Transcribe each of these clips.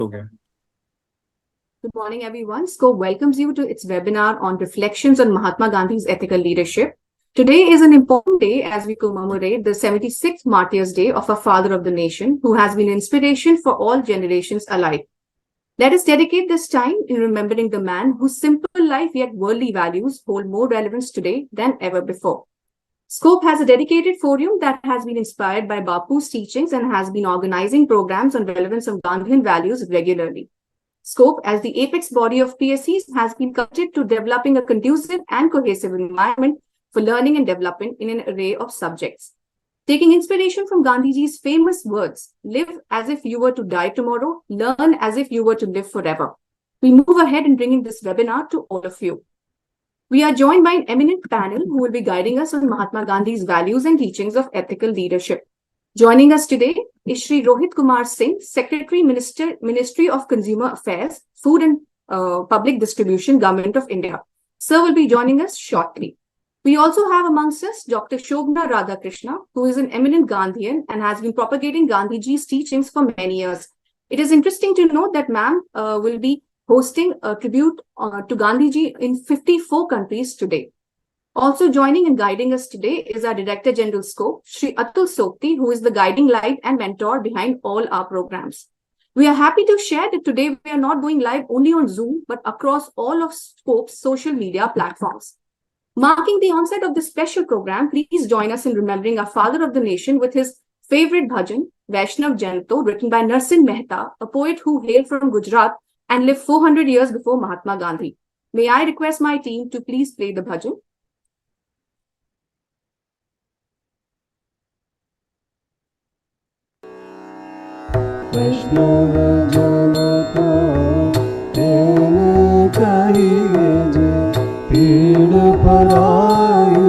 हो गया। Good morning, everyone. SCOPE welcomes you to its webinar on reflections on Mahatma Gandhi's ethical leadership. Today is an important day as we commemorate the 76th Martyrs' Day of our father of the nation, who has been inspiration for all generations alike. Let us dedicate this time in remembering the man whose simple life yet worldly values hold more relevance today than ever before. SCOPE has a dedicated forum that has been inspired by Bapu's teachings and has been organizing programs on relevance of Gandhian values regularly. SCOPE, as the apex body of PSCs, has been committed to developing a conducive and cohesive environment for learning and development in an array of subjects. Taking inspiration from Gandhiji's famous words, live as if you were to die tomorrow, learn as if you were to live forever. We move ahead in bringing this webinar to all of you. We are joined by an eminent panel who will be guiding us on Mahatma Gandhi's values and teachings of ethical leadership. Joining us today is Shri Rohit Kumar Singh, Secretary, Ministry of Consumer Affairs, Food and Public Distribution, Government of India. Sir will be joining us shortly. We also have amongst us Dr. Shobna Radhakrishna, who is an eminent Gandhian and has been propagating Gandhiji's teachings for many years. It is interesting to note that ma'am will be hosting a tribute to Gandhiji in 54 countries today. Also joining and guiding us today is our Director General SCOPE, Shri Atul Sokti, who is the guiding light and mentor behind all our programs. We are happy to share that today we are not going live only on Zoom, but across all of SCOPE's social media platforms. Marking the onset of this special program, please join us in remembering our father of the nation with his favorite bhajan, Vaishnav Janto, written by Narsin Mehta, a poet who hailed from Gujarat and lived 400 years before Mahatma Gandhi. May I request my team to please play the bhajan? वैष्णव जन को तेने कहिए जे पीड़ पराई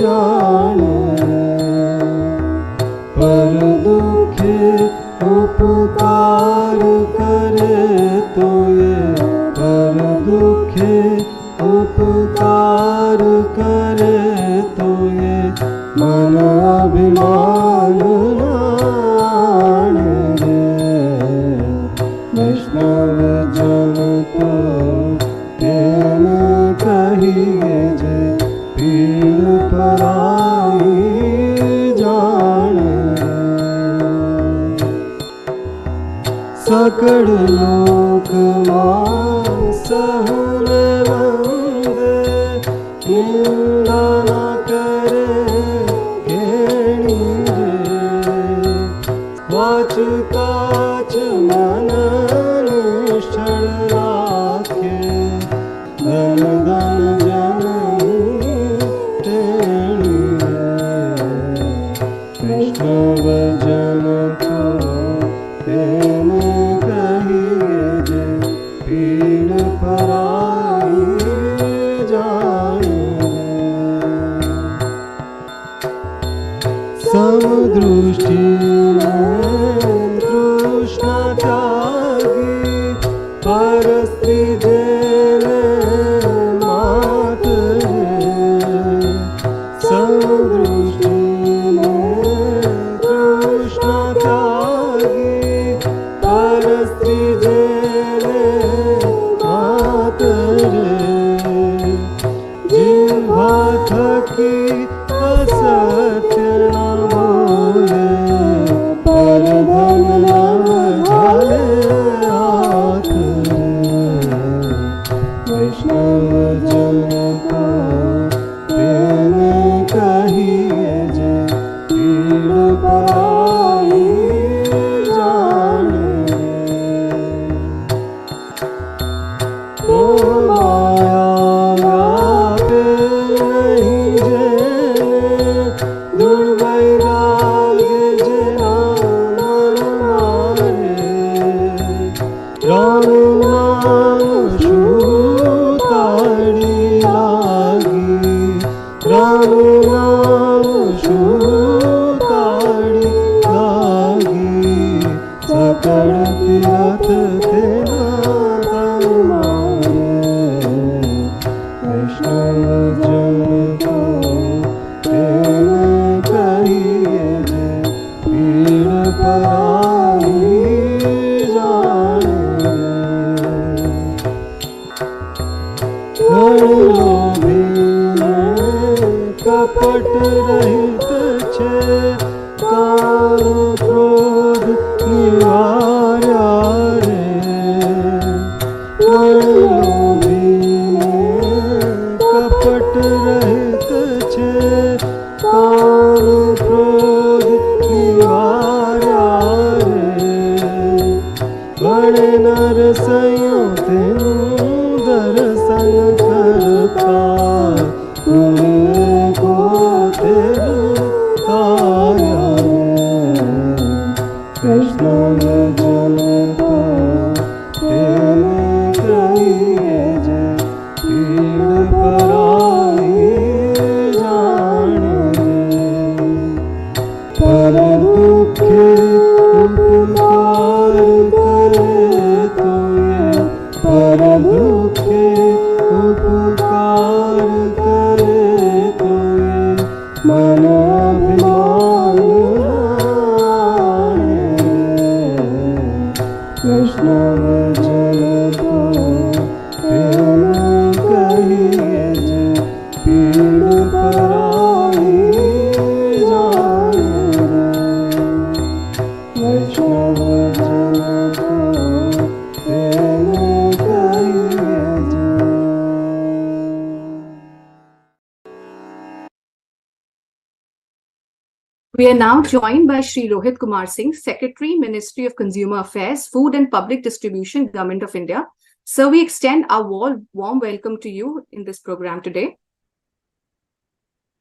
जाने पर दुखे उपकार करे तो ये पर दुखे उपकार करे तो ये मन अभिमान वैष्णव जन को तेने कहिए जे पीड़ पराई जाने सकल लोक मान सहने वंदे निंदा न करे केणी रे वाच काच मन निश्चल राखे धन धन जननी तेणी वैष्णव जन को तेने कहिए जे पीड़ पराई जाने समदृष्टि में तृष्णा त्यागी पर स्त्री देने मात है समदृष्टि में तृष्णा त्यागी पर स्त्री देने मात है जिह्वा थकी असत्य न बोले पर धन न झाले हाथ वैष्णव जन को तेने कहिए जे पीड़ पराई जाने माया व्यापे नहीं जेने दृढ़ वैराग्य जेना मन मारे राम नाम छूताड़ी लागी राम नाम छूताड़ी लागी सकल तीरथ तेना तन मारे वैष्णव जन को तेने कहिए जे पीड़ पराई जाने ઘણે નરસૈયો તેનું દર્શન કરતા તુણે કો તેરું કાયા કૃષ્ણ જનતા તેને કહીએ જે પીડ પરાઈ જાણે પર દુઃખે ઉપકાર કરે તોય પર દુઃખે ઉપકાર કરે તોય મન અભિમાન કૃષ્ણ જનતો તેને કહીએ જે પીડ પરાઈ જાણે વૈષ્ણવ જનતો તેને કહીએ જે. We are now joined by Shri Rohit Kumar Singh, Secretary, Ministry of Consumer Affairs, Food and Public Distribution, Government of India. Sir, we extend our warm welcome to you in this program today.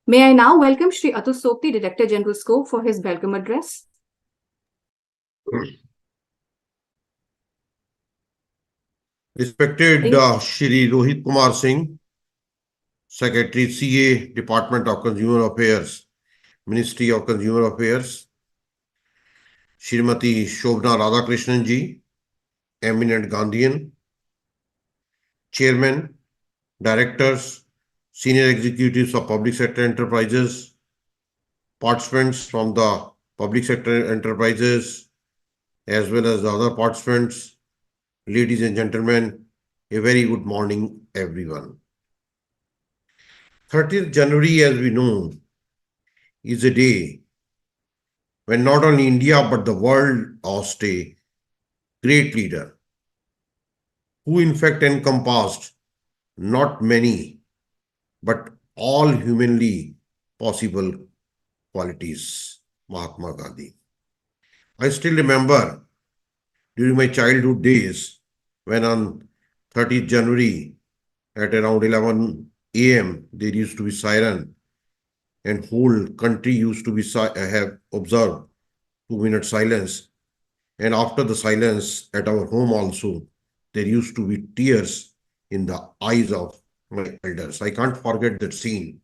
May I now welcome Shri Atul Sokti, Director General Scope, for his welcome address. Respected Shri Rohit Kumar Singh, Secretary CA, Department of Consumer Affairs, Ministry of Consumer Affairs, Srimati Shobhna Radhakrishnan ji, eminent Gandhian, Chairman, Directors, Senior Executives of Public Sector Enterprises, participants from the Public Sector Enterprises, as well as the other participants, ladies and gentlemen, a very good morning, everyone. 30th January, as we know, is a day when not only India but the world lost a great leader who in fact encompassed not many but all humanly possible qualities, Mahatma Gandhi. I still remember during my childhood days when on 30th January at around 11 a.m. there used to be siren and whole country used to be have observed 2-minute silence. And after the silence at our home also, there used to be tears in the eyes of my elders. I can't forget that scene.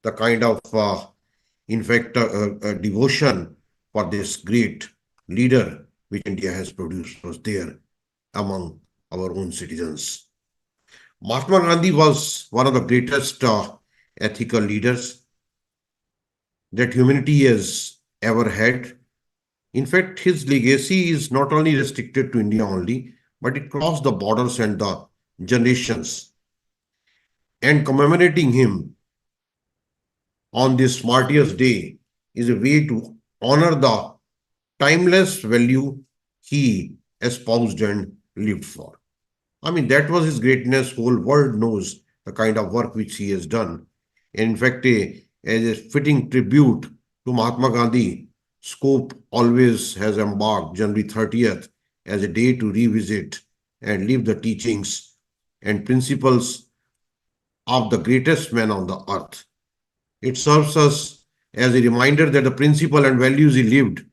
The kind of, devotion for this great leader which India has produced was there among our own citizens. Mahatma Gandhi was one of the greatest ethical leaders that humanity has ever had. In fact, his legacy is not only restricted to India only, but it crossed the borders and the generations. And commemorating him on this Martyrs' Day is a way to honor the timeless value he espoused and lived for. I mean, that was his greatness. Whole world knows the kind of work which he has done. And in fact, as a fitting tribute to Mahatma Gandhi, Scope always has embarked January 30th as a day to revisit and live the teachings and principles of the greatest man on the earth. It serves us as a reminder that the principles and values he lived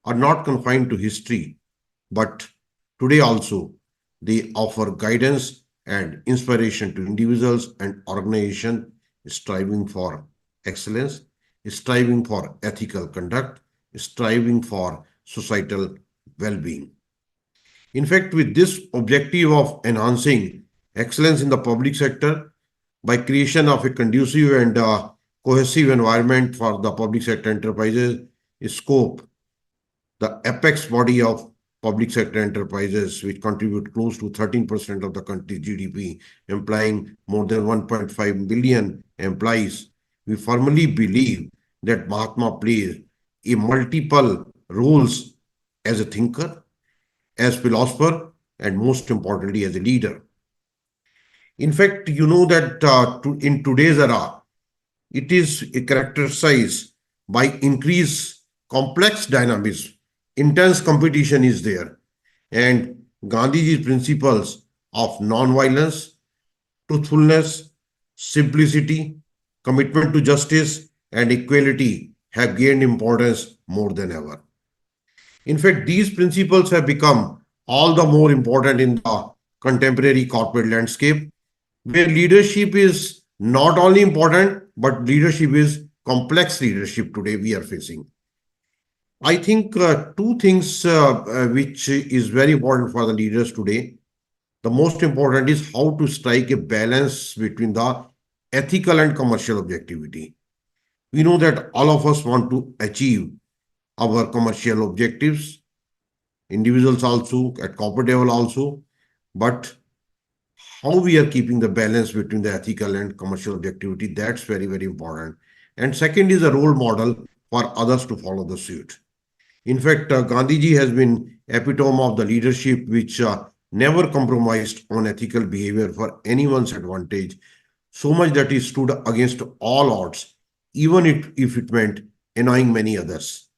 are not confined to history, but today also they offer guidance and inspiration to individuals and organizations striving for excellence, striving for ethical conduct, striving for societal well-being. In fact, with this objective of enhancing excellence in the public sector by creation of a conducive and cohesive environment for the public sector enterprises, Scope, the apex body of public sector enterprises, which contribute close to 13% of the country's GDP, employing more than 1.5 million employees, we firmly believe that Mahatma plays a multiple roles as a thinker, as philosopher, and most importantly, as a leader. In fact, you know that in today's era, it is characterized by increased complex dynamism. Intense competition is there, and Gandhiji's principles of non-violence, truthfulness, simplicity, commitment to justice, and equality have gained importance more than ever. In fact, these principles have become all the more important in the contemporary corporate landscape, where leadership is not only important, but leadership is complex leadership today we are facing. I think two things which is very important for the leaders today. The most important is how to strike a balance between the ethical and commercial objectivity. We know that all of us want to achieve our commercial objectives, individuals also, at corporate level also, but how we are keeping the balance between the ethical and commercial objectivity, that's very, very important. And second is a role model for others to follow the suit. In fact, Gandhiji has been epitome of the leadership which never compromised on ethical behavior for anyone's advantage, so much that he stood against all odds, even if it meant annoying many others.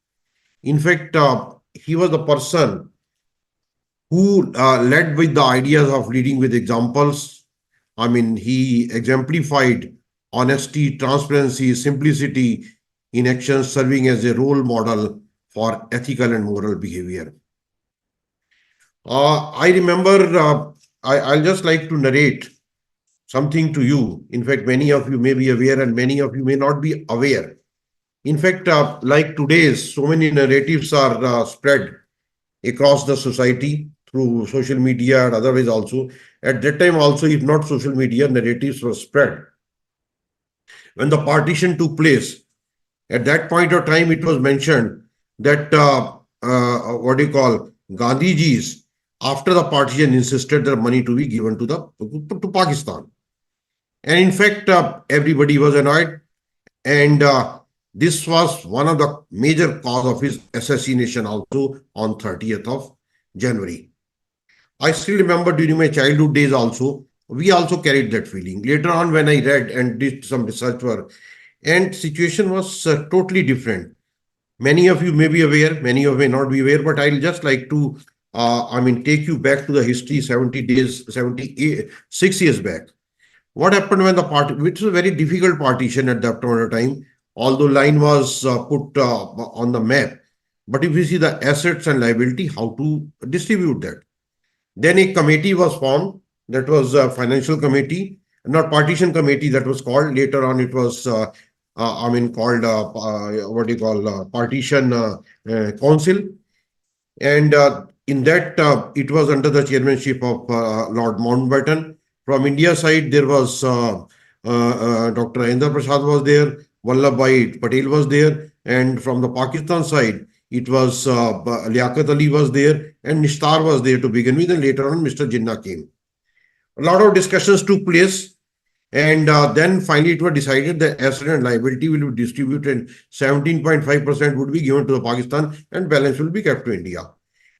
In fact, he was the person who led with the ideas of leading with examples. I mean, he exemplified honesty, transparency, simplicity in action, serving as a role model for ethical and moral behavior. I remember, I'll just like to narrate something to you. In fact, many of you may be aware and many of you may not be aware. In fact, like today's, so many narratives are spread across the society through social media and otherwise also. At that time also, if not social media, narratives were spread. When the partition took place, at that point of time, it was mentioned that what do you call Gandhiji's after the partition insisted that money to be given to the to Pakistan, and in fact, everybody was annoyed, and this was one of the major cause of his assassination also on 30th of January. I still remember during my childhood days also, we also carried that feeling. Later on, when I read and did some research work, and situation was totally different. Many of you may be aware, many of you may not be aware, but I'll just like to, take you back to the history 70 days, 6 years back. What happened when the party, which was a very difficult partition at that point of time, although line was put on the map. But if you see the assets and liability, how to distribute that. Then a committee was formed, that was a financial committee, not partition committee that was called. Later on, it was, called, what do you call, partition council. And in that, it was under the chairmanship of Lord Mountbatten. From India side, there was Dr. Indra Prasad was there, Vallabhbhai Patel was there, and from the Pakistan side, it was Liaquat Ali was there, and Nishtar was there to begin with, and later on, Mr. Jinnah came. A lot of discussions took place, and then finally it was decided that asset and liability will be distributed. 17.5% would be given to the Pakistan, and balance will be kept to India.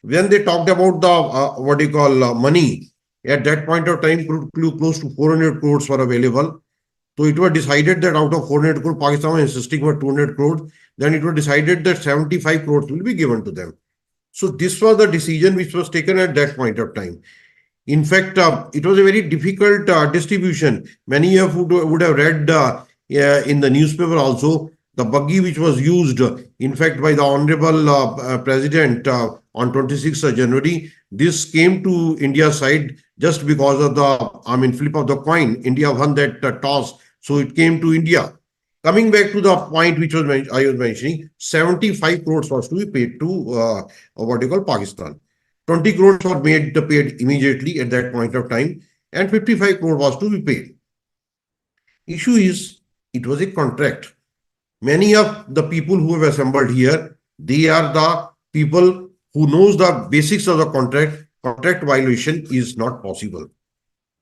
When they talked about the what do you call money, at that point of time, close to 400 crores were available. So it was decided that out of 400 crores, Pakistan was insisting for 200 crores. Then it was decided that 75 crores will be given to them. So this was the decision which was taken at that point of time. In fact, it was a very difficult distribution. Many of you would have read in the newspaper also the buggy which was used, in fact, by the Honorable President on 26th of January. This came to India's side just because of the, flip of the coin. India won that toss, so it came to India. Coming back to the point which was I was mentioning, 75 crores was to be paid to what you call Pakistan. 20 crores were paid immediately at that point of time, and 55 crores was to be paid. Issue is, it was a contract. Many of the people who have assembled here, they are the people who knows the basics of the contract. Contract violation is not possible.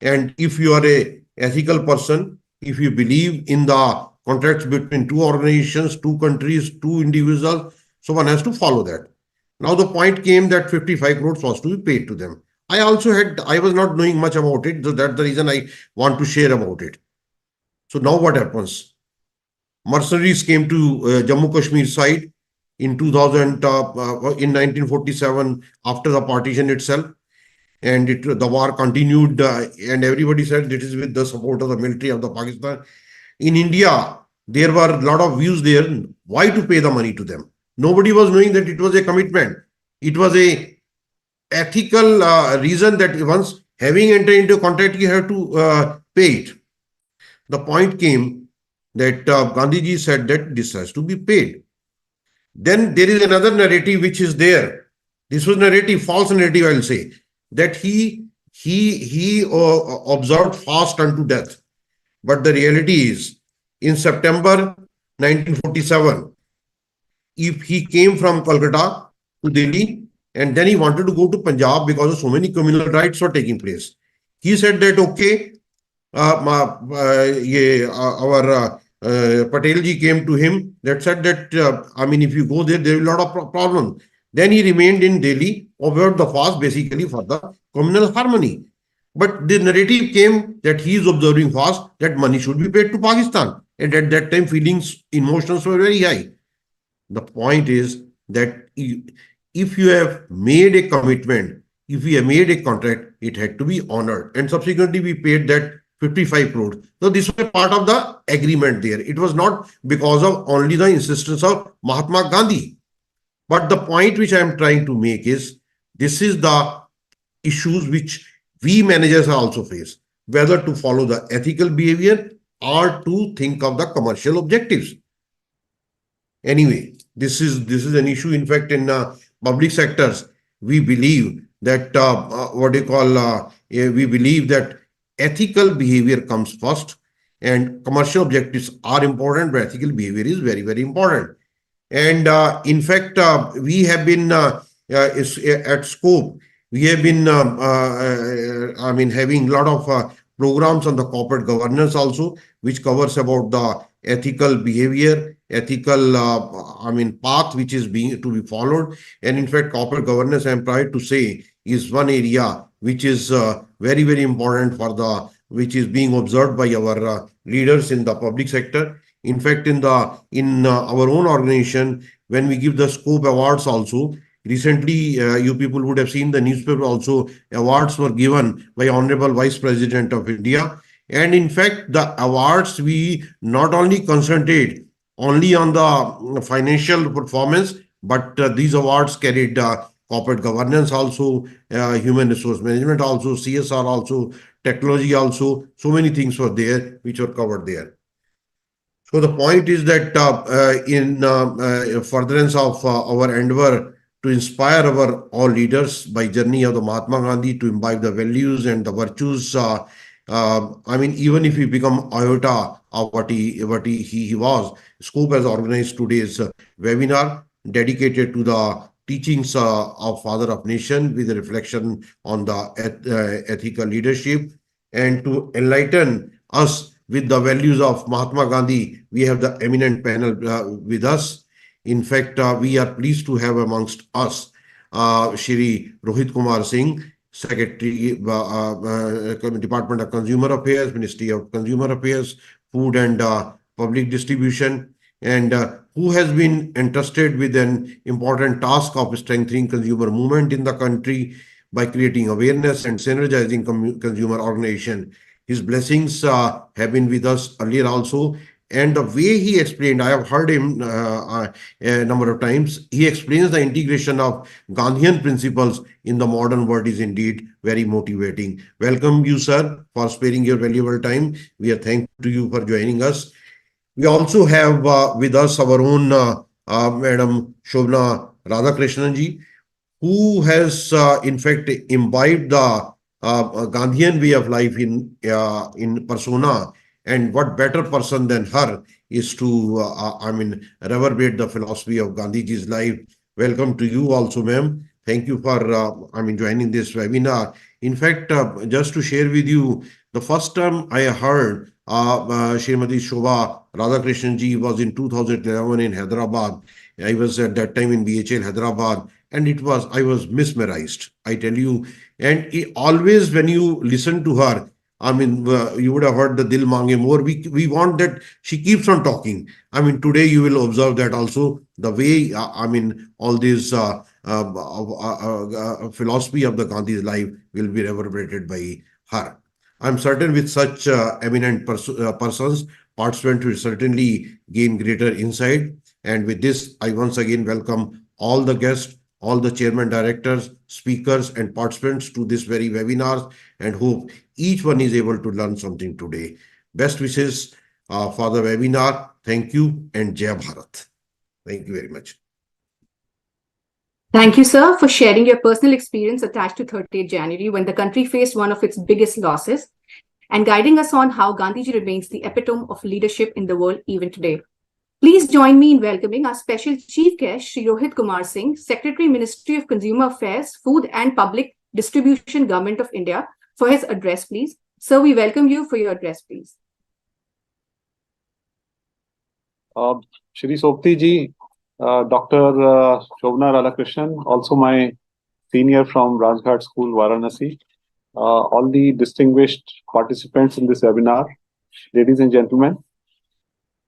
And if you are a ethical person, if you believe in the contracts between two organizations, two countries, two individuals, so one has to follow that. Now the point came that 55 crores was to be paid to them. I was not knowing much about it, so that's the reason I want to share about it. So now what happens? Mercenaries came to Jammu Kashmir side in 2000, in 1947, after the partition itself. and the war continued, and everybody said it is with the support of the military of the Pakistan. In India, there were a lot of views there. Why to pay the money to them? Nobody was knowing that it was a commitment. It was a ethical reason that once having entered into a contract, you have to pay it. The point came that Gandhiji said that this has to be paid. Then there is another narrative which is there. This was narrative, false narrative, I'll say, that he observed fast unto death. But the reality is, in September 1947, if he came from Calcutta to Delhi, and then he wanted to go to Punjab because of so many communal rights were taking place. He said that, okay, our Patel ji came to him that said that, if you go there, there will be a lot of problems. Then he remained in Delhi, observed the fast basically for the communal harmony. But the narrative came that he is observing fast, that money should be paid to Pakistan. And at that time, feelings, emotions were very high. The point is that if you have made a commitment, if we have made a contract, it had to be honored. And subsequently, we paid that 55 crores. So this was a part of the agreement there. It was not because of only the insistence of Mahatma Gandhi. But the point which I am trying to make is this is the issues which we managers also face, whether to follow the ethical behavior or to think of the commercial objectives. Anyway, this is an issue. In fact, in public sectors, we believe that we believe that ethical behavior comes first, and commercial objectives are important, but ethical behavior is very, very important. And in fact, we have been at Scope. We have been, having a lot of programs on the corporate governance also, which covers about the ethical behavior, ethical, path which is being to be followed. And in fact, corporate governance, I'm proud to say, is one area which is very, very important which is being observed by our leaders in the public sector. In fact, in our own organization, when we give the Scope Awards also, recently, you people would have seen the newspaper also, awards were given by Honorable Vice President of India. And in fact, the awards, we not only concentrate only on the financial performance, but these awards carried corporate governance also, human resource management also, CSR also, technology also. So many things were there which were covered there. So the point is that in furtherance of our endeavor to inspire our all leaders by journey of the Mahatma Gandhi to imbibe the values and the virtues. Even if we become iota of what he was, Scope has organized today's webinar dedicated to the teachings of Father of Nation with a reflection on the ethical leadership, and to enlighten us with the values of Mahatma Gandhi. We have the eminent panel with us. In fact, we are pleased to have amongst us Shri Rohit Kumar Singh, Secretary, Department of Consumer Affairs, Ministry of Consumer Affairs, Food and Public Distribution, and who has been entrusted with an important task of strengthening consumer movement in the country by creating awareness and synergizing consumer organization. His blessings have been with us earlier also. And the way he explained, I have heard him a number of times, he explains the integration of Gandhian principles in the modern world is indeed very motivating. Welcome you, sir, for sparing your valuable time. We are thankful to you for joining us. We also have with us our own Madam Shobna Radhakrishnan who has in fact imbibed the Gandhian way of life in persona. And what better person than her is to, reverberate the philosophy of Gandhiji's life. Welcome to you also, ma'am. Thank you for, joining this webinar. In fact, just to share with you, the first time I heard Srimati Shobha Radhakrishnan was in 2011 in Hyderabad. I was at that time in BHL Hyderabad, and I was mesmerized, I tell you. And always when you listen to her, you would have heard the Dil Mange More. We want that she keeps on talking. Today you will observe that also the way, all these philosophy of the Gandhi's life will be reverberated by her. I'm certain with such eminent persons, participants will certainly gain greater insight. And with this, I once again welcome all the guests, all the chairman directors, speakers, and participants to this very webinar, and hope each one is able to learn something today. Best wishes for the webinar. Thank you and Jai Bharat. Thank you very much. Thank you, sir, for sharing your personal experience attached to 30th January when the country faced one of its biggest losses and guiding us on how Gandhiji remains the epitome of leadership in the world even today. Please join me in welcoming our special chief guest, Shri Rohit Kumar Singh, Secretary, Ministry of Consumer Affairs, Food and Public Distribution, Government of India, for his address, please. Sir, we welcome you for your address, please. Shri Sopti ji, Dr. Shobna Radhakrishnan, also my senior from Rajghat School, Varanasi, all the distinguished participants in this webinar, ladies and gentlemen.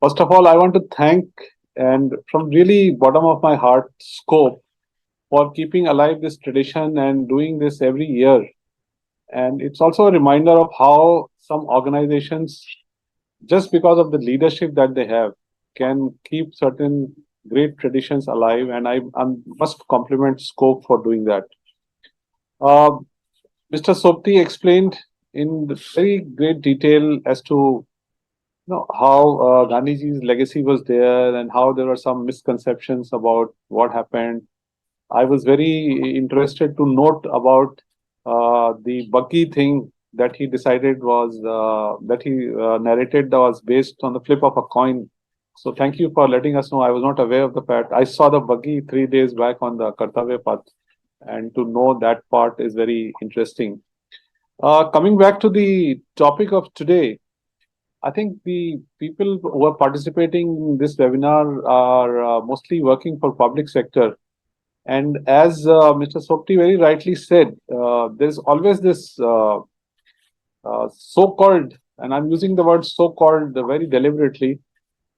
First of all, I want to thank, and from really bottom of my heart, Scope for keeping alive this tradition and doing this every year. And it's also a reminder of how some organizations, just because of the leadership that they have, can keep certain great traditions alive. And I must compliment Scope for doing that. Mr. Sopti explained in very great detail as to how Gandhiji's legacy was there and how there were some misconceptions about what happened. I was very interested to note about the buggy thing that he decided was that he narrated that was based on the flip of a coin. So thank you for letting us know. I was not aware of the fact. I saw the buggy 3 days back on the Kartavya Path, and to know that part is very interesting. Coming back to the topic of today, I think the people who are participating in this webinar are mostly working for public sector. And as Mr. Sopti very rightly said, there's always this so-called, and I'm using the word so-called very deliberately,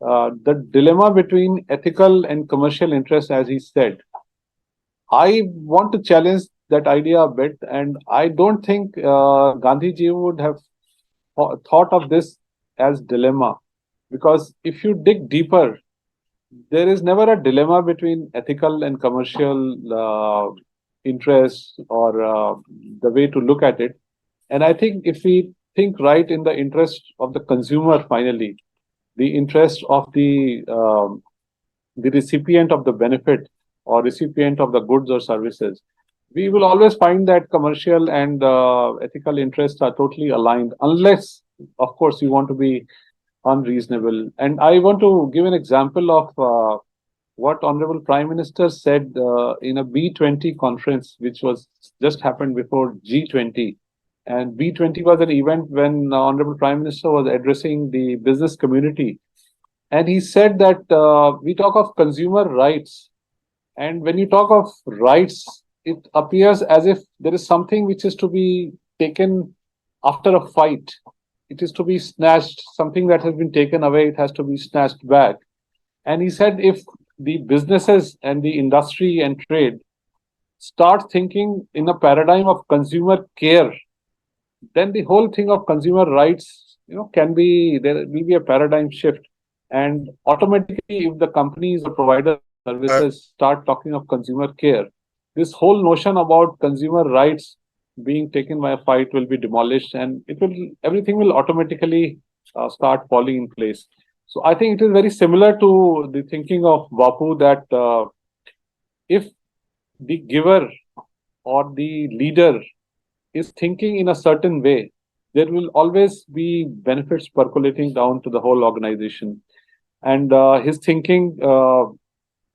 the dilemma between ethical and commercial interest, as he said. I want to challenge that idea a bit, and I don't think Gandhiji would have thought of this as dilemma, because if you dig deeper, there is never a dilemma between ethical and commercial interests or the way to look at it. And I think if we think right in the interest of the consumer, finally, the interest of the recipient of the benefit or recipient of the goods or services, we will always find that commercial and ethical interests are totally aligned, unless, of course, you want to be unreasonable. And I want to give an example of what Honorable Prime Minister said in a B20 conference, which was just happened before G20. And B20 was an event when Honorable Prime Minister was addressing the business community. And he said that we talk of consumer rights. And when you talk of rights, it appears as if there is something which is to be taken after a fight. It is to be snatched, something that has been taken away, it has to be snatched back. And he said if the businesses and the industry and trade start thinking in a paradigm of consumer care, then the whole thing of consumer rights, can be, there will be a paradigm shift. And automatically, if the companies or providers of services start talking of consumer care, this whole notion about consumer rights being taken by a fight will be demolished, and everything will automatically start falling in place. So I think it is very similar to the thinking of Bapu that if the giver or the leader is thinking in a certain way, there will always be benefits percolating down to the whole organization. And his thinking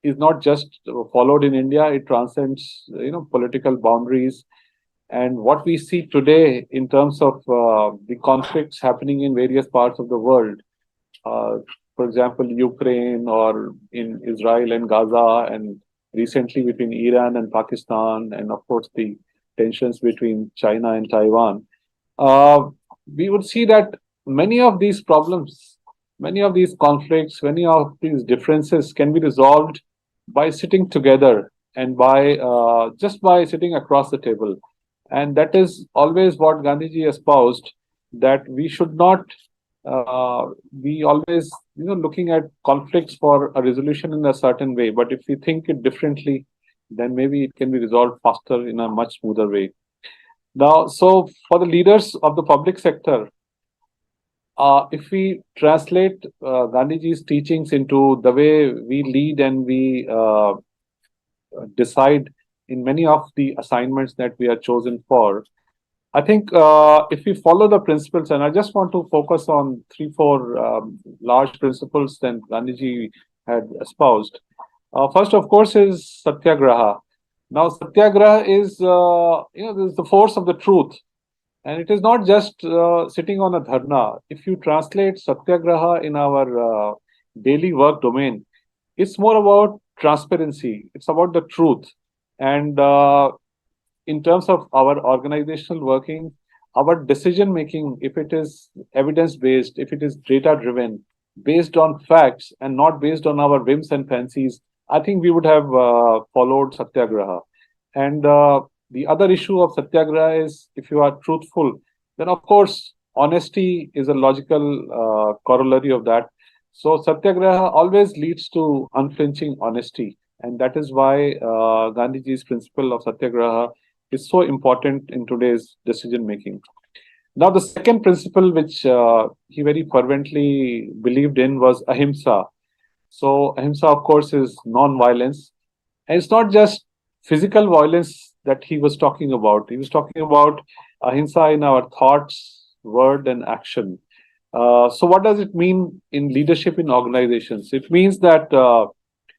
is not just followed in India; it transcends, political boundaries. And what we see today in terms of the conflicts happening in various parts of the world, for example, Ukraine or in Israel and Gaza, and recently between Iran and Pakistan, and of course the tensions between China and Taiwan, we would see that many of these problems, many of these conflicts, many of these differences can be resolved by sitting together and by just by sitting across the table. And that is always what Gandhiji espoused, that we should not be always looking at conflicts for a resolution in a certain way. But if we think it differently, then maybe it can be resolved faster in a much smoother way. Now, so for the leaders of the public sector, if we translate Gandhiji's teachings into the way we lead and we decide in many of the assignments that we are chosen for, I think if we follow the principles, and I just want to focus on three, four large principles that Gandhiji had espoused. First, of course, is satyagraha. Now, satyagraha is, this is the force of the truth. And it is not just sitting on a dharna. If you translate satyagraha in our daily work domain, it's more about transparency. It's about the truth. And in terms of our organizational working, our decision making, if it is evidence based, if it is data driven, based on facts and not based on our whims and fancies, I think we would have followed satyagraha. And the other issue of satyagraha is, if you are truthful, then of course honesty is a logical corollary of that. So satyagraha always leads to unflinching honesty, and that is why Gandhiji's principle of satyagraha is so important in today's decision making. Now, the second principle which he very fervently believed in was ahimsa. So ahimsa, of course, is non-violence, and it's not just physical violence that he was talking about. He was talking about ahimsa in our thoughts, word, and action. So what does it mean in leadership in organizations? It means that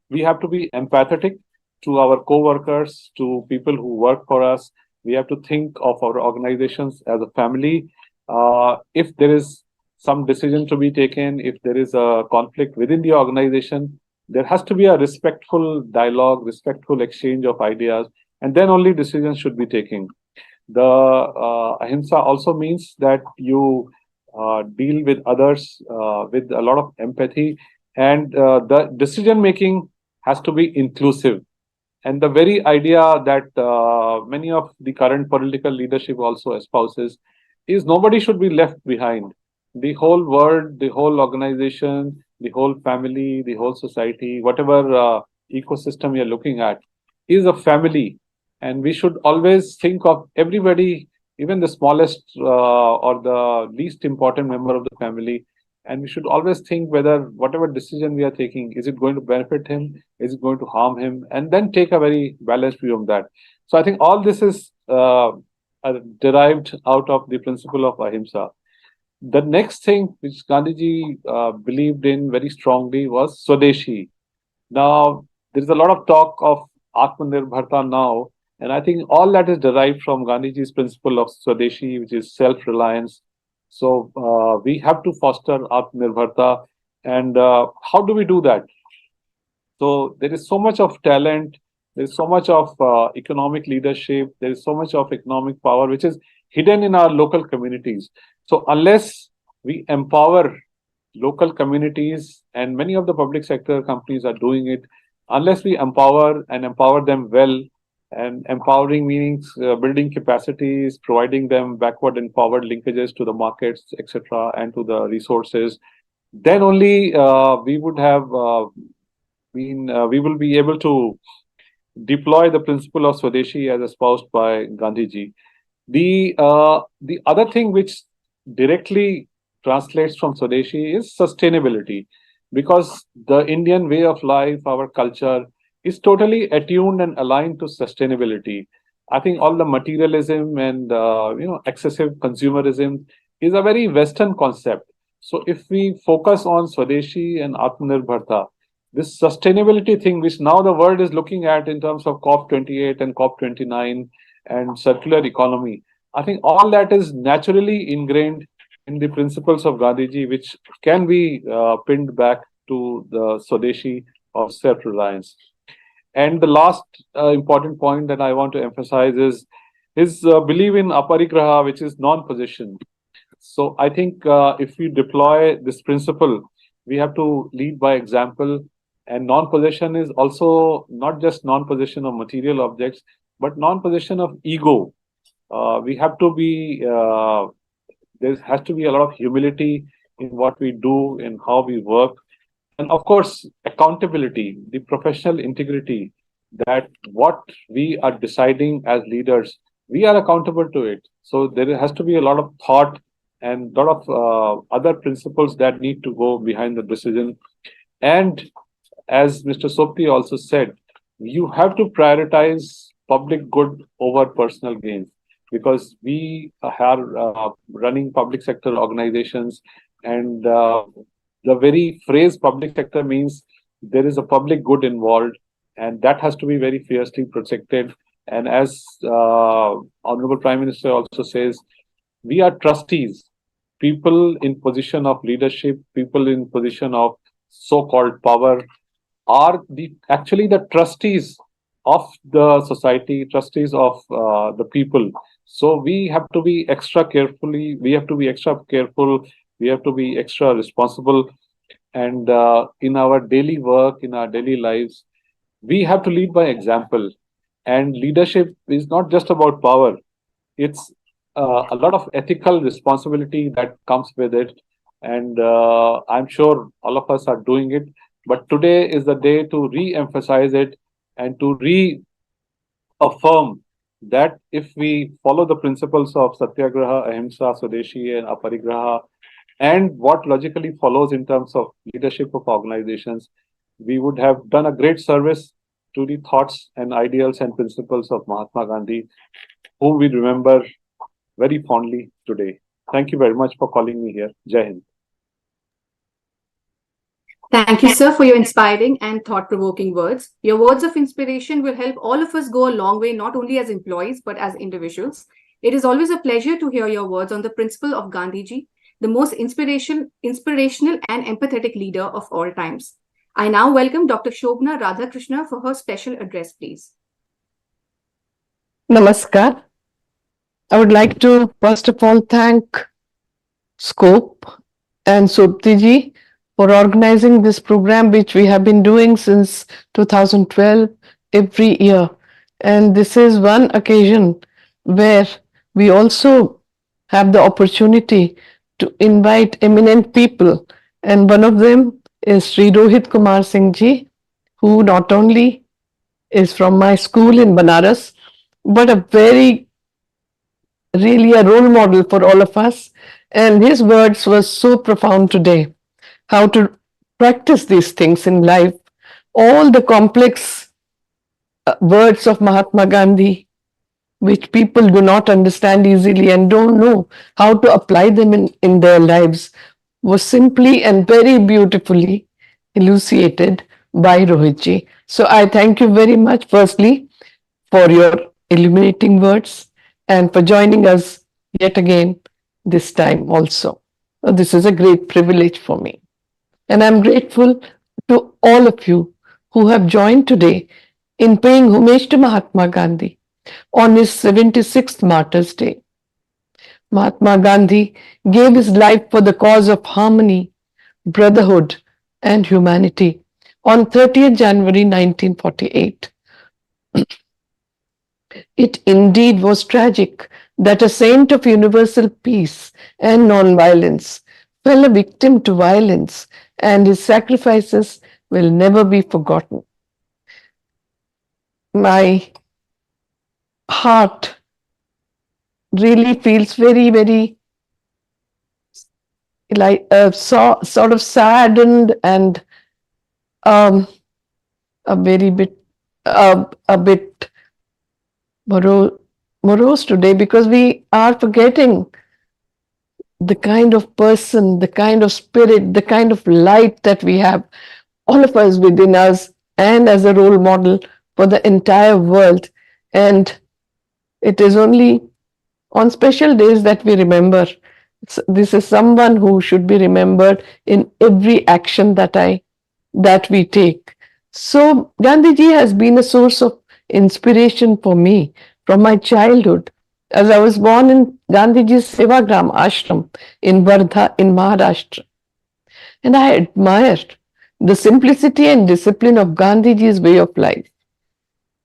we have to be empathetic to our co-workers, to people who work for us. We have to think of our organizations as a family. If there is some decision to be taken, if there is a conflict within the organization, there has to be a respectful dialogue, respectful exchange of ideas, and then only decisions should be taken. The ahimsa also means that you deal with others with a lot of empathy, and the decision making has to be inclusive. And the very idea that many of the current political leadership also espouses is nobody should be left behind. The whole world, the whole organization, the whole family, the whole society, whatever ecosystem you're looking at, is a family. And we should always think of everybody, even the smallest or the least important member of the family. And we should always think whether whatever decision we are taking, is it going to benefit him? Is it going to harm him? And then take a very balanced view of that. So I think all this is derived out of the principle of ahimsa. The next thing which Gandhiji believed in very strongly was Swadeshi. Now, there's a lot of talk of Atmanirbharta now, and I think all that is derived from Gandhiji's principle of Swadeshi, which is self-reliance. So we have to foster Atmanirbharta. And how do we do that? So there is so much of talent, there is so much of economic leadership, there is so much of economic power, which is hidden in our local communities. So unless we empower local communities, and many of the public sector companies are doing it, unless we empower and empower them well, and empowering means building capacities, providing them backward and forward linkages to the markets, etc., and to the resources, then only we would have we will be able to deploy the principle of Swadeshi as espoused by Gandhiji. The other thing which directly translates from Swadeshi is sustainability, because the Indian way of life, our culture, is totally attuned and aligned to sustainability. I think all the materialism and excessive consumerism is a very Western concept. So if we focus on Swadeshi and Atmanirbharta, this sustainability thing, which now the world is looking at in terms of COP28 and COP29 and circular economy, I think all that is naturally ingrained in the principles of Gandhiji, which can be pinned back to the Swadeshi of self-reliance. And the last important point that I want to emphasize is his belief in aparigraha, which is non-possession. So I think if we deploy this principle, we have to lead by example, And non-possession is also not just non-possession of material objects, but non-possession of ego. We have to be, there has to be a lot of humility in what we do, in how we work. And of course, accountability, the professional integrity, that what we are deciding as leaders, we are accountable to it. So there has to be a lot of thought and a lot of other principles that need to go behind the decision. And as Mr. Sopti also said, you have to prioritize public good over personal gains, because we are running public sector organizations, and the very phrase public sector means there is a public good involved, and that has to be very fiercely protected. And as Honorable Prime Minister also says, we are trustees, people in position of leadership, people in position of so-called power, are the actually the trustees of the society, trustees of the people. So we have to be extra carefully, we have to be extra careful, we have to be extra responsible. And in our daily work, in our daily lives, we have to lead by example. And leadership is not just about power, it's a lot of ethical responsibility that comes with it. And I'm sure all of us are doing it. But today is the day to re-emphasize it and to reaffirm that if we follow the principles of Satyagraha, Ahimsa, Swadeshi, and Aparigraha, and what logically follows in terms of leadership of organizations, we would have done a great service to the thoughts and ideals and principles of Mahatma Gandhi, whom we remember very fondly today. Thank you very much for calling me here. Jai Hind. Thank you, sir, for your inspiring and thought-provoking words. Your words of inspiration will help all of us go a long way, not only as employees, but as individuals. It is always a pleasure to hear your words on the principle of Gandhiji, the most inspirational and empathetic leader of all times. I now welcome Dr. Shobna Radhakrishna for her special address, please. Namaskar. I would like to first of all thank Scope and Soptiji for organizing this program, which we have been doing since 2012 every year. And this is one occasion where we also have the opportunity to invite eminent people. And one of them is Sri Rohit Kumar Singh ji, who not only is from my school in Banaras, but a really a role model for all of us. And his words were so profound today, how to practice these things in life. All the complex words of Mahatma Gandhi, which people do not understand easily and don't know how to apply them in their lives, was simply and very beautifully elucidated by Rohitji. So I thank you very much, firstly, for your illuminating words and for joining us yet again this time also. This is a great privilege for me. And I'm grateful to all of you who have joined today in paying homage to Mahatma Gandhi on his 76th Martyrs' Day. Mahatma Gandhi gave his life for the cause of harmony, brotherhood, and humanity on 30th January 1948. It indeed was tragic that a saint of universal peace and non-violence fell a victim to violence, and his sacrifices will never be forgotten. My heart really feels very, very sort of saddened and a very bit a bit morose today, because we are forgetting the kind of person, the kind of spirit, the kind of light that we have, all of us within us, and as a role model for the entire world. And it is only on special days that we remember. This is someone who should be remembered in every action that we take. So Gandhiji has been a source of inspiration for me from my childhood, as I was born in Gandhiji's Sevagram ashram in Wardha in Maharashtra. And I admired the simplicity and discipline of Gandhiji's way of life.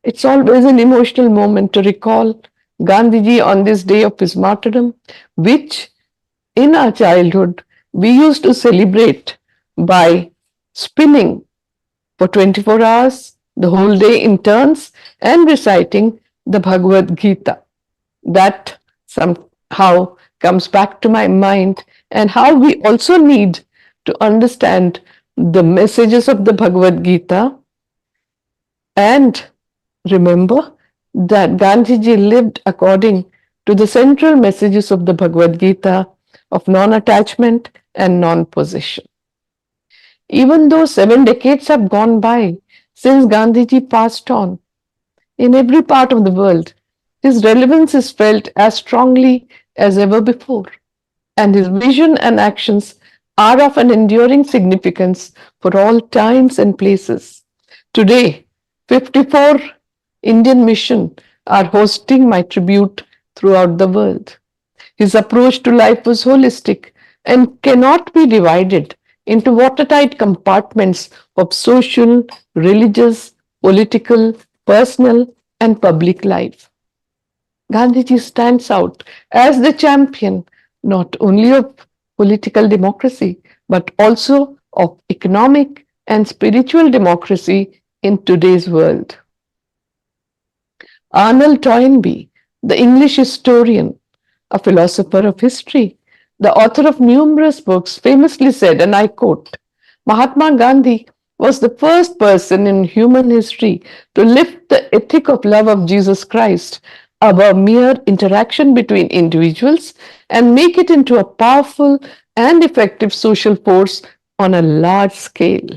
It's always an emotional moment to recall Gandhiji on this day of his martyrdom, which in our childhood we used to celebrate by spinning for 24 hours, the whole day in turns, and reciting the Bhagavad Gita. That somehow comes back to my mind, and how we also need to understand the messages of the Bhagavad Gita and remember that Gandhiji lived according to the central messages of the Bhagavad Gita of non-attachment and non-possession. Even though 7 decades have gone by since Gandhiji passed on, in every part of the world, his relevance is felt as strongly as ever before, and his vision and actions are of an enduring significance for all times and places. Today, 54 Indian missions are hosting my tribute throughout the world. His approach to life was holistic and cannot be divided into watertight compartments of social, religious, political, personal, and public life. Gandhiji stands out as the champion not only of political democracy but also of economic and spiritual democracy in today's world. Arnold Toynbee, the English historian, a philosopher of history, the author of numerous books, famously said, and I quote, Mahatma Gandhi was the first person in human history to lift the ethic of love of Jesus Christ above mere interaction between individuals and make it into a powerful and effective social force on a large scale.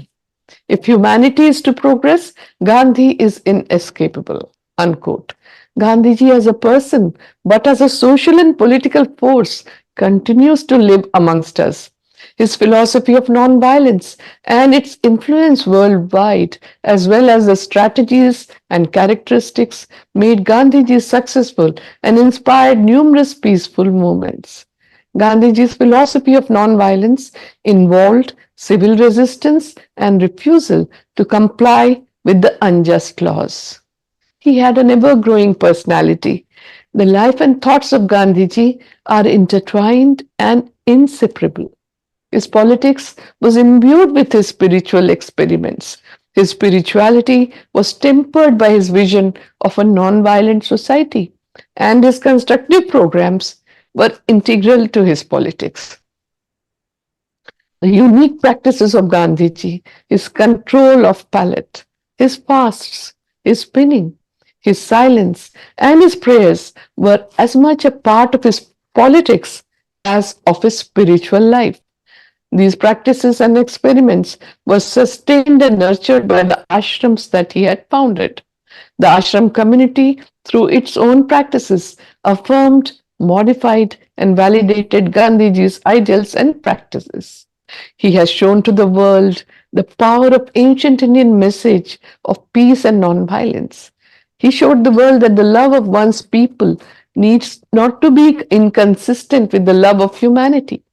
If humanity is to progress, Gandhi is inescapable. Unquote. Gandhiji as a person, but as a social and political force, continues to live amongst us. His philosophy of non-violence and its influence worldwide, as well as the strategies and characteristics, made Gandhiji successful and inspired numerous peaceful movements. Gandhiji's philosophy of non-violence involved civil resistance and refusal to comply with the unjust laws. He had an ever-growing personality. The life and thoughts of Gandhiji are intertwined and inseparable. His politics was imbued with his spiritual experiments. His spirituality was tempered by his vision of a non-violent society, and his constructive programs were integral to his politics. The unique practices of Gandhiji, his control of palate, his fasts, his spinning, his silence, and his prayers were as much a part of his politics as of his spiritual life. These practices and experiments were sustained and nurtured by the ashrams that he had founded. The ashram community, through its own practices, affirmed, modified, and validated Gandhiji's ideals and practices. He has shown to the world the power of ancient Indian message of peace and non-violence. He showed the world that the love of one's people needs not to be inconsistent with the love of humanity.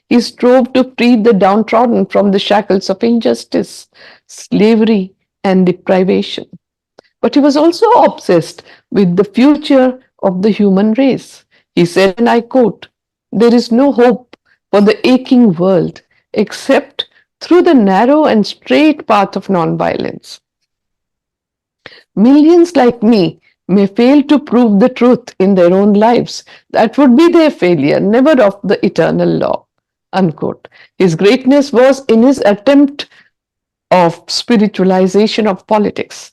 He strove to free the downtrodden from the shackles of injustice, slavery, and deprivation. But he was also obsessed with the future of the human race. He said, and I quote, there is no hope for the aching world except through the narrow and straight path of nonviolence. Millions like me may fail to prove the truth in their own lives. That would be their failure, never of the eternal law. Unquote. His greatness was in his attempt of spiritualization of politics.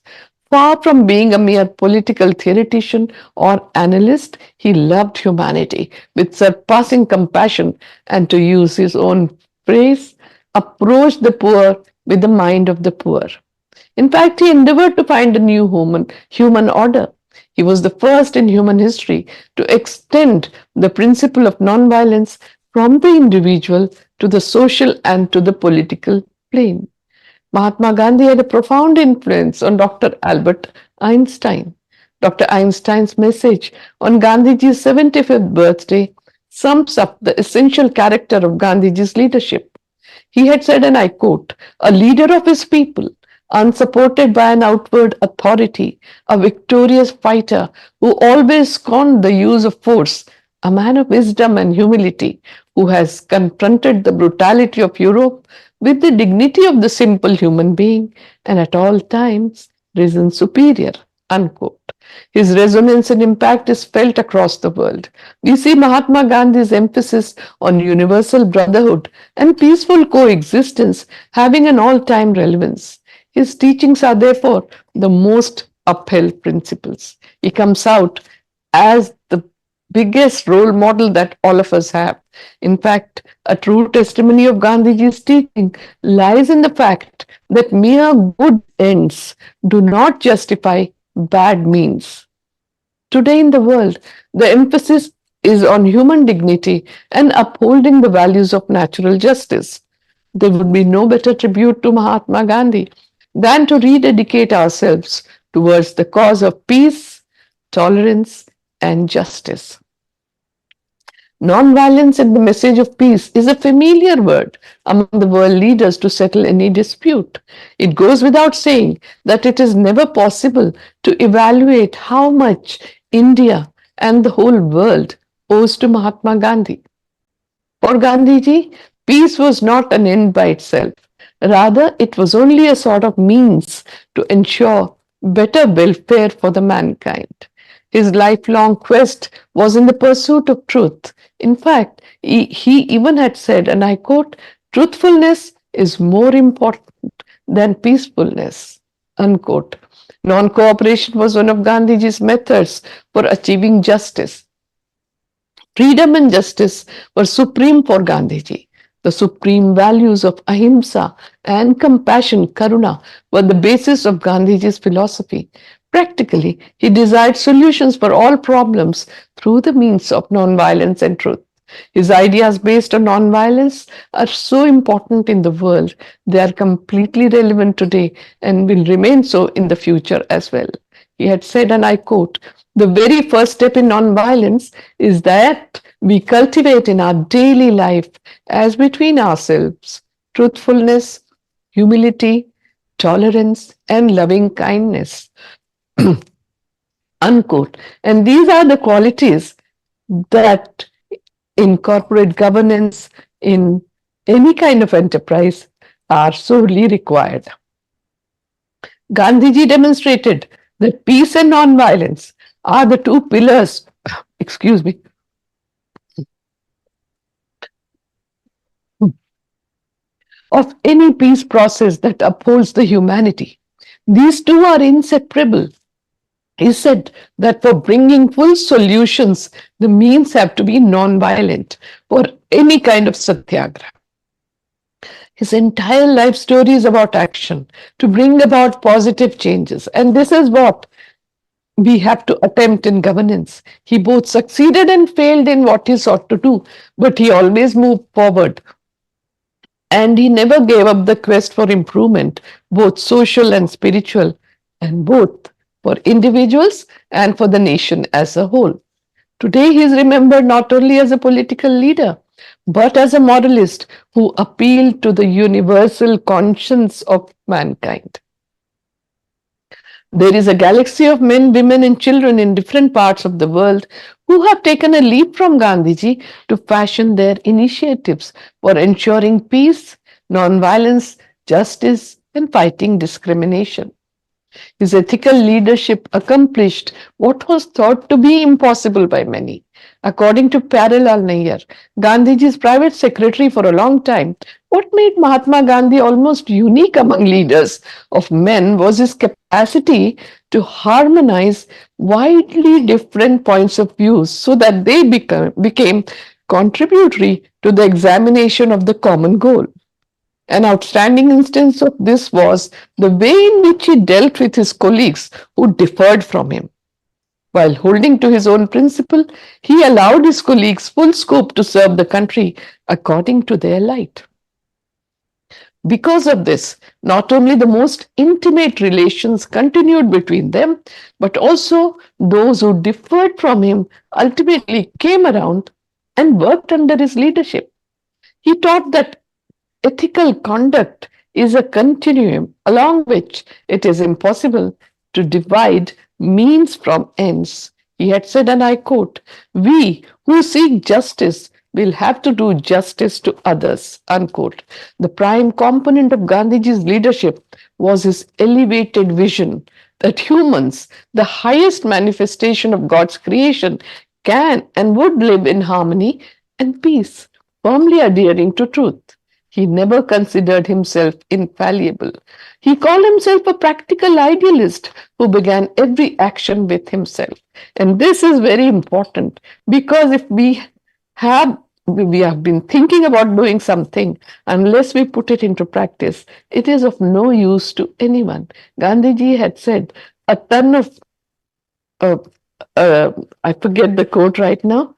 Far from being a mere political theoretician or analyst, he loved humanity with surpassing compassion and, to use his own phrase, approached the poor with the mind of the poor. In fact, he endeavored to find a new human order. He was the first in human history to extend the principle of nonviolence from the individual to the social and to the political plane. Mahatma Gandhi had a profound influence on Dr. Albert Einstein. Dr. Einstein's message on Gandhiji's 75th birthday sums up the essential character of Gandhiji's leadership. He had said, and I quote, a leader of his people, unsupported by an outward authority, a victorious fighter who always scorned the use of force, a man of wisdom and humility who has confronted the brutality of Europe with the dignity of the simple human being and at all times risen superior. Unquote. His resonance and impact is felt across the world. We see Mahatma Gandhi's emphasis on universal brotherhood and peaceful coexistence having an all time relevance. His teachings are therefore the most upheld principles. He comes out as the biggest role model that all of us have. In fact, a true testimony of Gandhiji's teaching lies in the fact that mere good ends do not justify bad means. Today in the world, the emphasis is on human dignity and upholding the values of natural justice. There would be no better tribute to Mahatma Gandhi than to rededicate ourselves towards the cause of peace, tolerance, and justice. Nonviolence and the message of peace is a familiar word among the world leaders to settle any dispute. It goes without saying that it is never possible to evaluate how much India and the whole world owes to Mahatma Gandhi. For Gandhiji, peace was not an end by itself. Rather, it was only a sort of means to ensure better welfare for the mankind. His lifelong quest was in the pursuit of truth. In fact, he even had said, and I quote, truthfulness is more important than peacefulness, unquote. Non cooperation was one of Gandhiji's methods for achieving justice. Freedom and justice were supreme for Gandhiji. The supreme values of ahimsa and compassion, karuna, were the basis of Gandhiji's philosophy. Practically, he desired solutions for all problems through the means of nonviolence and truth. His ideas based on nonviolence are so important in the world. They are completely relevant today and will remain so in the future as well. He had said, and I quote, the very first step in nonviolence is that we cultivate in our daily life, as between ourselves, truthfulness, humility, tolerance, and loving kindness. Unquote. And these are the qualities that in corporate governance, in any kind of enterprise, are sorely required. Gandhiji demonstrated that peace and non-violence are the two pillars, excuse me, of any peace process that upholds the humanity. These two are inseparable. He said that for bringing full solutions, the means have to be non-violent for any kind of satyagraha. His entire life story is about action to bring about positive changes. And this is what we have to attempt in governance. He both succeeded and failed in what he sought to do, but he always moved forward. And he never gave up the quest for improvement, both social and spiritual, and both for individuals and for the nation as a whole. Today, he is remembered not only as a political leader, but as a moralist who appealed to the universal conscience of mankind. There is a galaxy of men, women, and children in different parts of the world who have taken a leap from Gandhiji to fashion their initiatives for ensuring peace, non-violence, justice, and fighting discrimination. His ethical leadership accomplished what was thought to be impossible by many. According to Parallel Nair, Gandhiji's private secretary for a long time, what made Mahatma Gandhi almost unique among leaders of men was his capacity to harmonize widely different points of view so that they became contributory to the examination of the common goal. An outstanding instance of this was the way in which he dealt with his colleagues who differed from him. While holding to his own principle, he allowed his colleagues full scope to serve the country according to their light. Because of this, not only the most intimate relations continued between them, but also those who differed from him ultimately came around and worked under his leadership. He taught that ethical conduct is a continuum along which it is impossible to divide means from ends. He had said, and I quote, "We who seek justice will have to do justice to others." Unquote. The prime component of Gandhiji's leadership was his elevated vision that humans, the highest manifestation of God's creation, can and would live in harmony and peace, firmly adhering to truth. He never considered himself infallible. He called himself a practical idealist who began every action with himself. And this is very important because if have we have been thinking about doing something, unless we put it into practice, it is of no use to anyone. Gandhiji had said, a ton of, uh, I forget the quote right now,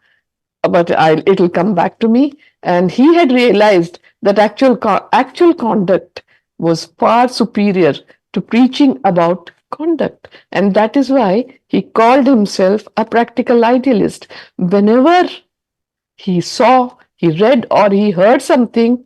but it'll come back to me. And he had realized that actual conduct was far superior to preaching about conduct. And that is why he called himself a practical idealist. Whenever he saw, he read, or he heard something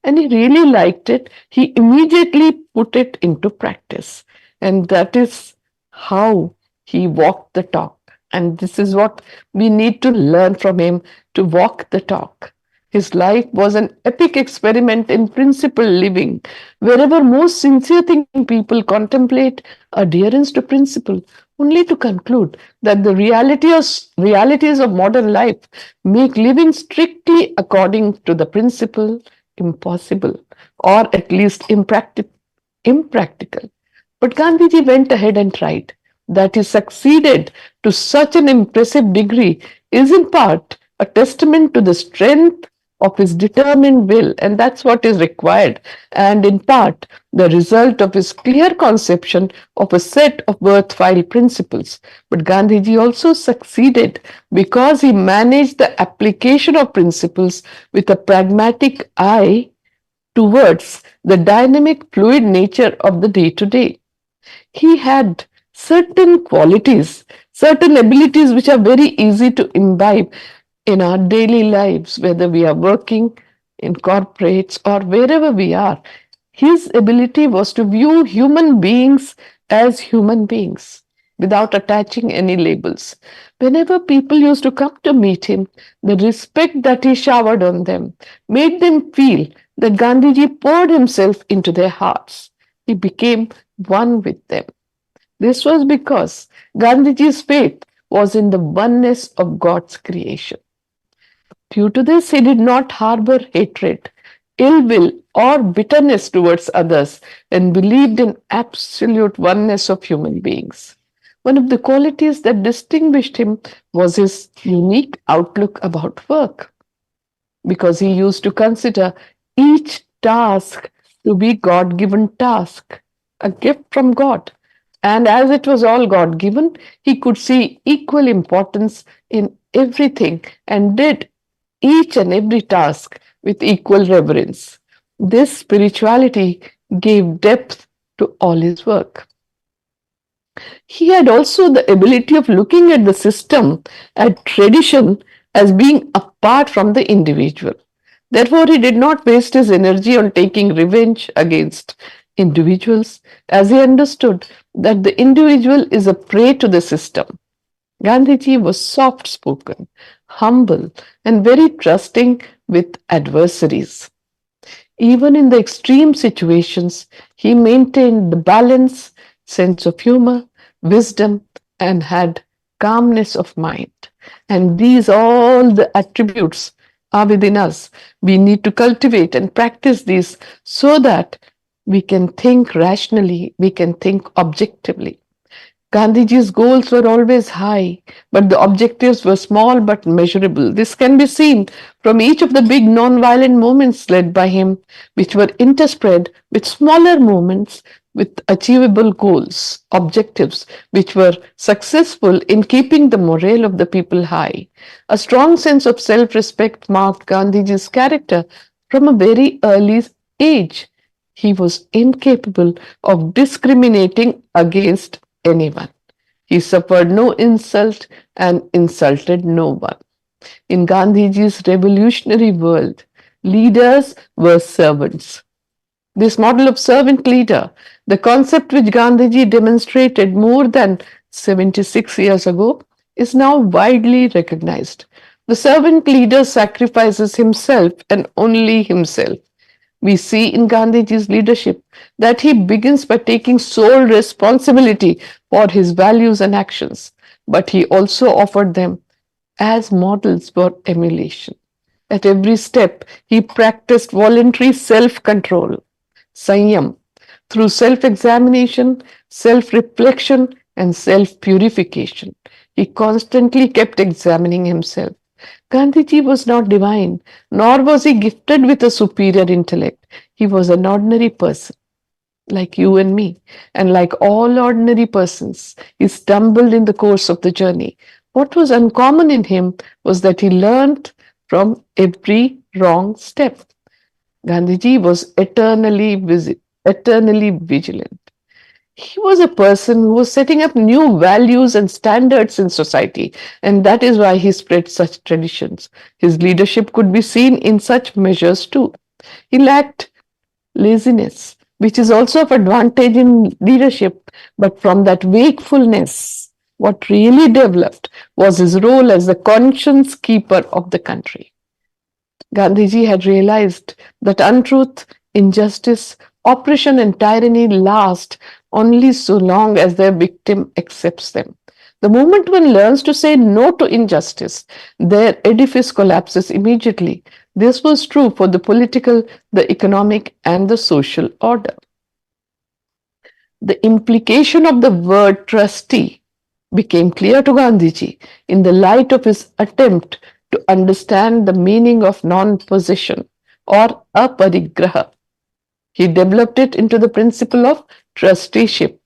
and he really liked it, he immediately put it into practice. And that is how he walked the talk. And this is what we need to learn from him, to walk the talk. His life was an epic experiment in principle living, wherever most sincere thinking people contemplate adherence to principle, only to conclude that the realities of modern life make living strictly according to the principle impossible, or at least impractical. But Gandhiji went ahead and tried. That he succeeded to such an impressive degree is in part a testament to the strength of his determined will, and that's what is required, and in part the result of his clear conception of a set of worthwhile principles. But Gandhiji also succeeded because he managed the application of principles with a pragmatic eye towards the dynamic, fluid nature of the day to day. He had certain qualities, certain abilities which are very easy to imbibe in our daily lives, whether we are working in corporates or wherever we are. His ability was to view human beings as human beings without attaching any labels. Whenever people used to come to meet him, the respect that he showered on them made them feel that Gandhiji poured himself into their hearts. He became one with them. This was because Gandhiji's faith was in the oneness of God's creation. Due to this, he did not harbor hatred, ill will, or bitterness towards others and believed in absolute oneness of human beings. One of the qualities that distinguished him was his unique outlook about work, because he used to consider each task to be God-given task, a gift from God. And as it was all God given, he could see equal importance in everything and did each and every task with equal reverence. This spirituality gave depth to all his work. He had also the ability of looking at the system, at tradition, as being apart from the individual. Therefore, he did not waste his energy on taking revenge against individuals, as he understood that the individual is a prey to the system. Gandhiji was soft spoken, humble, and very trusting with adversaries. Even in the extreme situations, he maintained the balance, sense of humor, wisdom, and had calmness of mind. And these all the attributes are within us. We need to cultivate and practice these so that we can think rationally, we can think objectively. Gandhiji's goals were always high, but the objectives were small but measurable. This can be seen from each of the big non-violent movements led by him, which were interspread with smaller movements with achievable goals, objectives, which were successful in keeping the morale of the people high. A strong sense of self-respect marked Gandhiji's character from a very early age. He was incapable of discriminating against anyone. He suffered no insult and insulted no one. In Gandhiji's revolutionary world, Leaders were servants. This model of servant leader, the concept which Gandhiji demonstrated more than 76 years ago, is now widely recognized. The servant leader sacrifices himself and only himself. We see in Gandhiji's leadership that he begins by taking sole responsibility for his values and actions, but he also offered them as models for emulation. At every step, he practiced voluntary self control, Sanyam, through self examination, self reflection, and self purification. He constantly kept examining himself. Gandhiji was not divine, nor was he gifted with a superior intellect. He was an ordinary person like you and me, and like all ordinary persons, he stumbled in the course of the journey. What was uncommon in him was that he learned from every wrong step. Gandhiji was eternally vigilant. He was a person who was setting up new values and standards in society, and that is why he spread such traditions. His leadership could be seen in such measures too. He lacked laziness, which is also of advantage in leadership, but from that wakefulness, what really developed was his role as the conscience keeper of the country. Gandhiji had realized that untruth, injustice, oppression, and tyranny last only so long as their victim accepts them. The moment one learns to say no to injustice, their edifice collapses immediately. This was true for the political, the economic, and the social order. The implication of the word trustee became clear to Gandhiji in the light of his attempt to understand the meaning of non-possession or aparigraha. He developed it into the principle of trusteeship.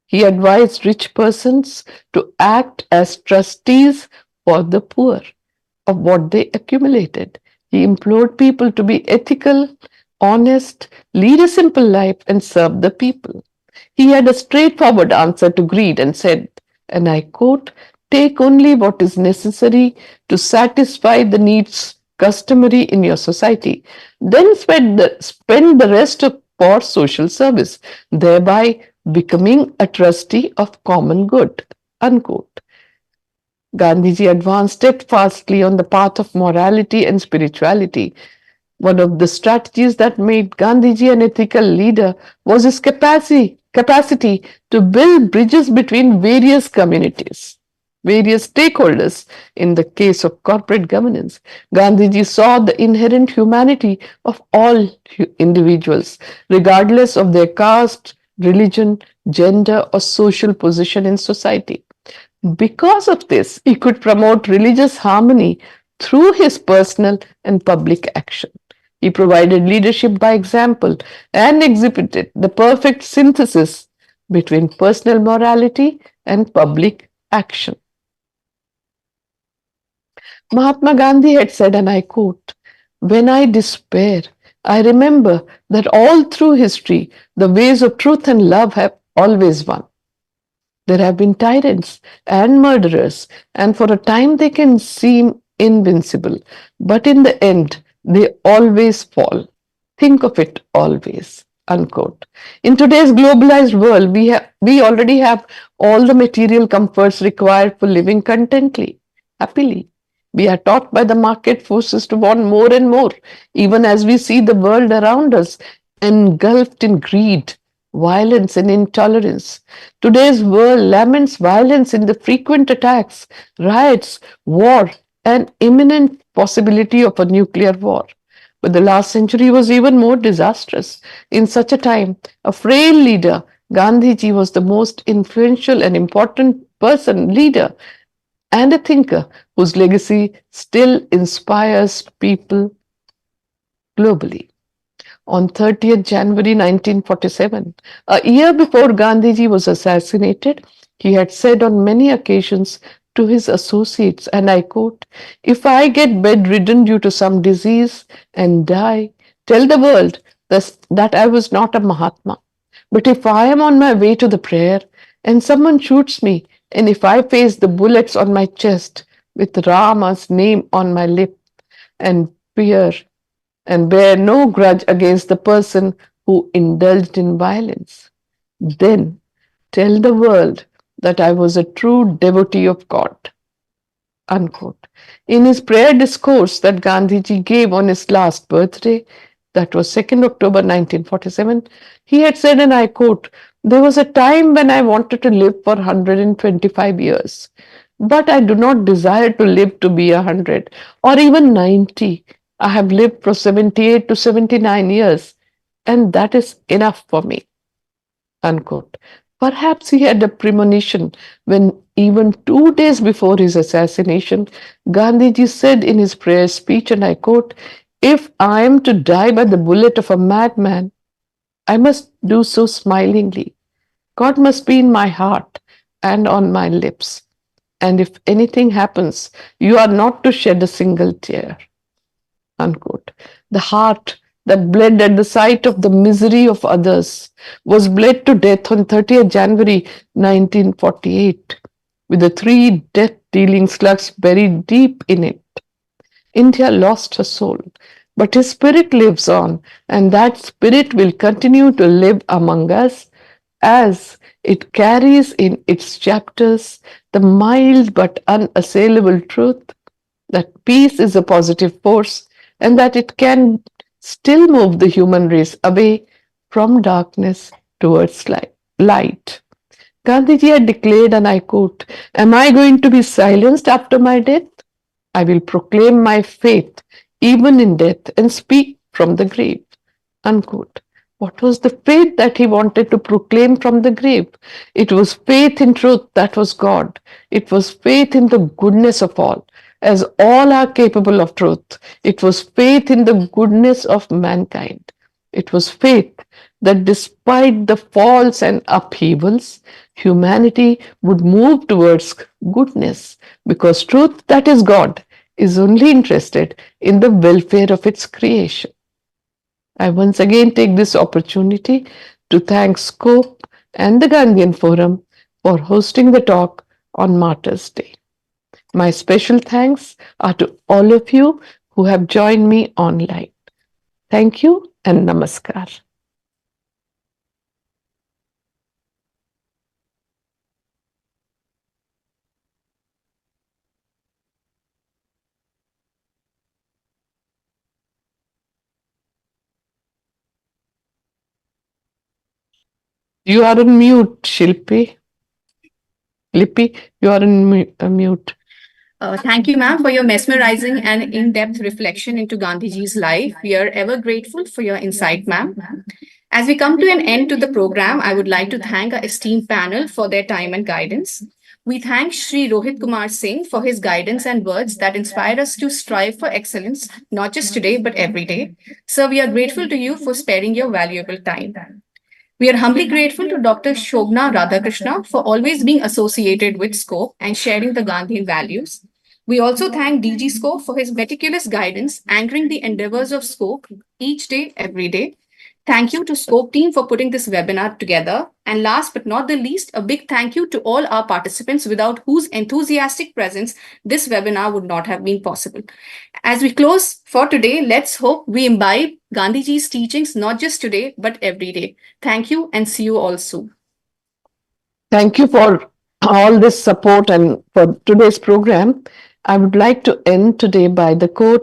He advised rich persons to act as trustees for the poor of what they accumulated. He implored people to be ethical, honest, lead a simple life, and serve the people. He had a straightforward answer to greed and said, and I quote, take only what is necessary to satisfy the needs customary in your society, then spend the rest for social service, thereby becoming a trustee of common good. Unquote. Gandhiji advanced steadfastly on the path of morality and spirituality. One of the strategies that made Gandhiji an ethical leader was his capacity to build bridges between various communities, various stakeholders. In the case of corporate governance, Gandhiji saw the inherent humanity of all individuals, regardless of their caste, religion, gender, or social position in society. Because of this, he could promote religious harmony through his personal and public action. He provided leadership by example and exhibited the perfect synthesis between personal morality and public action. Mahatma Gandhi had said, and I quote, when I despair, I remember that all through history, the ways of truth and love have always won. There have been tyrants and murderers, and for a time they can seem invincible, but in the end, they always fall. Think of it always. Unquote. In today's globalized world, we already have all the material comforts required for living contently, happily. We are taught by the market forces to want more and more, even as we see the world around us engulfed in greed, violence, and intolerance. Today's world laments violence in the frequent attacks, riots, war, and imminent possibility of a nuclear war. But the last century was even more disastrous. In such a time, a frail leader, Gandhiji was the most influential and important leader, and a thinker whose legacy still inspires people globally. On 30th January 1947, a year before Gandhiji was assassinated, he had said on many occasions to his associates, and I quote, if I get bedridden due to some disease and die, tell the world that I was not a Mahatma. But if I am on my way to the prayer and someone shoots me, and if I face the bullets on my chest with Rama's name on my lip and fear and bear no grudge against the person who indulged in violence. Then tell the world that I was a true devotee of God. Unquote. In his prayer discourse that Gandhiji gave on his last birthday, that was 2nd October 1947, he had said, and I quote, "There was a time when I wanted to live for 125 years, but I do not desire to live to be 100 or even 90. I have lived for 78 to 79 years, and that is enough for me." Unquote. Perhaps he had a premonition when, even 2 days before his assassination, Gandhiji said in his prayer speech, and I quote, "If I am to die by the bullet of a madman, I must do so smilingly. God must be in my heart and on my lips. And if anything happens, you are not to shed a single tear." Unquote. The heart that bled at the sight of the misery of others was bled to death on 30th January 1948, with the three death dealing slugs buried deep in it. India lost her soul, but his spirit lives on, and that spirit will continue to live among us as it carries in its chapters the mild but unassailable truth that peace is a positive force and that it can still move the human race away from darkness towards light. Gandhiji had declared, and I quote, "Am I going to be silenced after my death? I will proclaim my faith even in death and speak from the grave." Unquote. What was the faith that he wanted to proclaim from the grave? It was faith in truth, that was God. It was faith in the goodness of all, as all are capable of truth. It was faith in the goodness of mankind. It was faith that despite the faults and upheavals, humanity would move towards goodness, because truth, that is God, is only interested in the welfare of its creation. I once again take this opportunity to thank Scope and the Gandhian Forum for hosting the talk on Martyrs' Day. My special thanks are to all of you who have joined me online. Thank you and namaskar. You are on mute, Shilpi. Lippy, you are on mute. Thank you, ma'am, for your mesmerizing and in-depth reflection into Gandhiji's life. We are ever grateful for your insight, ma'am. As we come to an end to the program, I would like to thank our esteemed panel for their time and guidance. We thank Sri Rohit Kumar Singh for his guidance and words that inspire us to strive for excellence, not just today, but every day. Sir, we are grateful to you for sparing your valuable time. We are humbly grateful to Dr. Shobna Radhakrishna for always being associated with SCOPE and sharing the Gandhian values. We also thank DG SCOPE for his meticulous guidance, anchoring the endeavors of SCOPE each day, every day. Thank you to SCOPE team for putting this webinar together. And last but not the least, a big thank you to all our participants without whose enthusiastic presence this webinar would not have been possible. As we close for today, let's hope we imbibe Gandhiji's teachings not just today, but every day. Thank you and see you all soon. Thank you for all this support and for today's program. I would like to end today by the quote